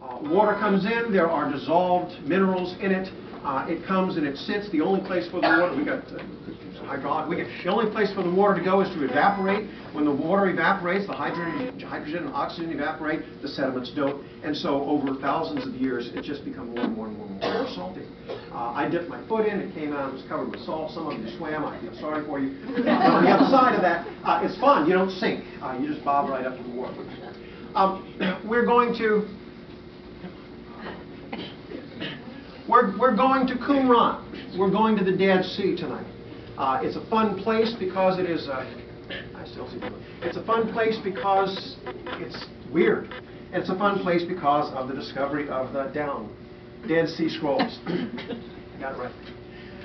Water comes in, there are dissolved minerals in it. It comes and it sits. The only place for the water, the only place for the water to go is to evaporate. When the water evaporates, the hydrogen and oxygen evaporate, the sediments don't. And so over thousands of years, it just becomes more and more and more and more salty. I dipped my foot in, it came out, it was covered with salt. Some of you swam, I feel sorry for you. On the other side of that, it's fun, you don't sink. You just bob right up to the water. We're going to Qumran. We're going to the Dead Sea tonight. It's a fun place because it is, it's a fun place because it's weird. And it's a fun place because of the discovery of the Dead Sea Scrolls. Got it right.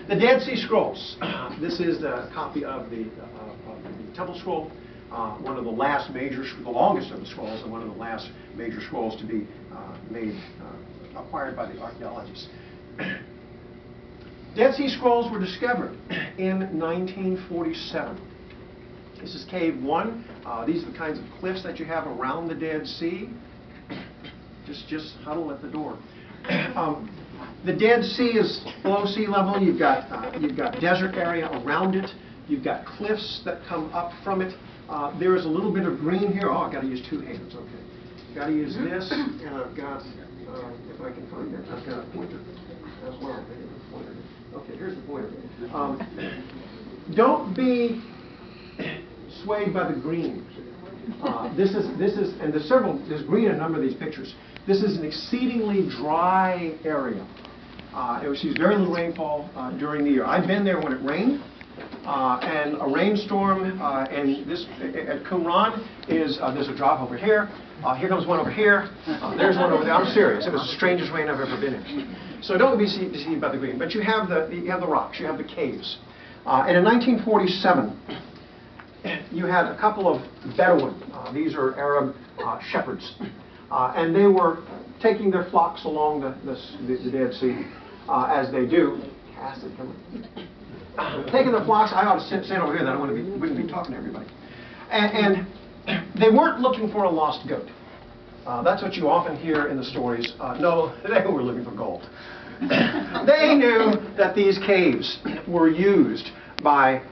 The Dead Sea Scrolls. This is the copy of the Temple Scroll. One of the last major, the longest of the scrolls, and one of the last major scrolls to be acquired by the archaeologists. Dead Sea Scrolls were discovered in 1947. This is Cave 1. These are the kinds of cliffs that you have around the Dead Sea. Just huddle at the door. The Dead Sea is below sea level. You've got desert area around it. You've got cliffs that come up from it. There is a little bit of green here. Oh, I've got to use two hands. Okay. Got to use this, and I've got, if I can find it, I've got a pointer as well. Okay, here's the pointer. Don't be swayed by the green. This is, and there's green in a number of these pictures. This is an exceedingly dry area. It receives very little rainfall during the year. I've been there when it rained. And a rainstorm and this at Qumran is there's a drop over here. Here comes one over here. There's one over there. I'm serious. It was the strangest rain I've ever been in. So don't be deceived by the green. But you have the rocks. You have the caves. And in 1947, you had a couple of Bedouin. These are Arab shepherds, and they were taking their flocks along the Dead Sea as they do. Acid, come on. Taking the flocks, I ought to stand over here. That I wouldn't be talking to everybody. And they weren't looking for a lost goat. That's what you often hear in the stories. No, they were looking for gold. They knew that these caves were used by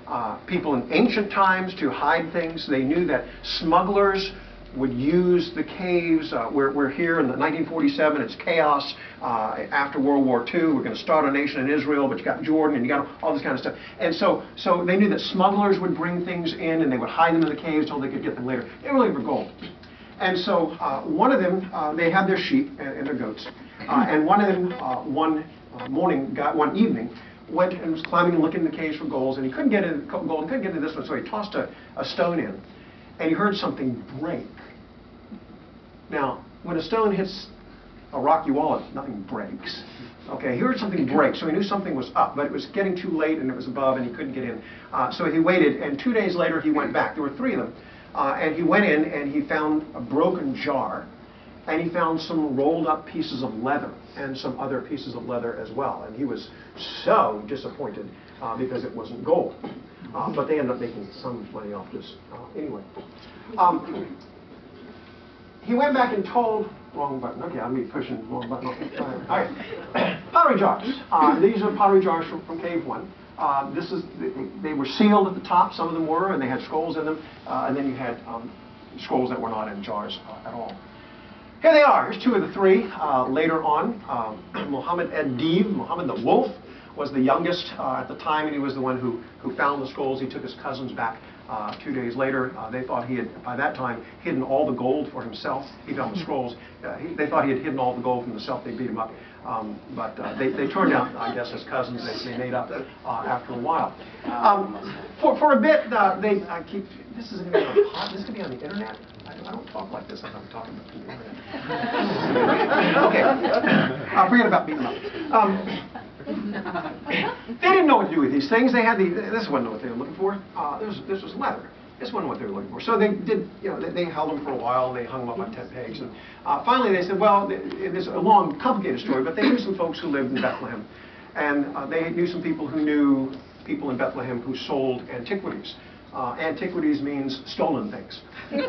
people in ancient times to hide things. They knew that smugglers would use the caves. We're here in 1947. It's chaos after World War II. We're going to start a nation in Israel, but you got Jordan and you got all this kind of stuff. And so they knew that smugglers would bring things in and they would hide them in the caves until they could get them later. They were looking for gold. And so one of them, they had their sheep and their goats. And one of them, one evening, went and was climbing and looking in the caves for gold, and he couldn't get in gold, and couldn't get into this one, so he tossed a stone in, and he heard something break. Now, when a stone hits a rocky wall, nothing breaks. Okay, he heard something break, so he knew something was up, but it was getting too late, and it was above, and he couldn't get in. So he waited, and 2 days later, he went back. There were 3 of them, and he went in, and he found a broken jar, and he found some rolled up pieces of leather and some other pieces of leather as well. And he was so disappointed because it wasn't gold. But they ended up making some money off this anyway. He went back and told, wrong button, okay, I'm be pushing the wrong button. All right, pottery jars. These are pottery jars from Cave 1. They were sealed at the top, some of them were, and they had scrolls in them. And then you had scrolls that were not in jars at all. Here they are. Here's 2 of the 3. Later on, Muhammad ad-Dib, Muhammad the Wolf, was the youngest at the time, and he was the one who found the scrolls. He took his cousins back 2 days later. They thought he had, by that time, hidden all the gold for himself. He found the scrolls. They thought he had hidden all the gold for himself. They beat him up. But they turned out, I guess, as cousins. They made up after a while. For a bit, this is going to be on the internet. I don't talk like this if I'm talking about the internet. Okay, forget about beating them up. They didn't know what to do with these things. They had this wasn't what they were looking for. This was leather. This wasn't what they were looking for. So they did, they held them for a while. And they hung them up on tent pegs, and finally they said, well, it's a long, complicated story, but they knew some folks who lived in Bethlehem, and they knew some people who knew people in Bethlehem who sold antiquities. Antiquities means stolen things. It's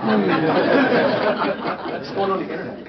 going on the internet.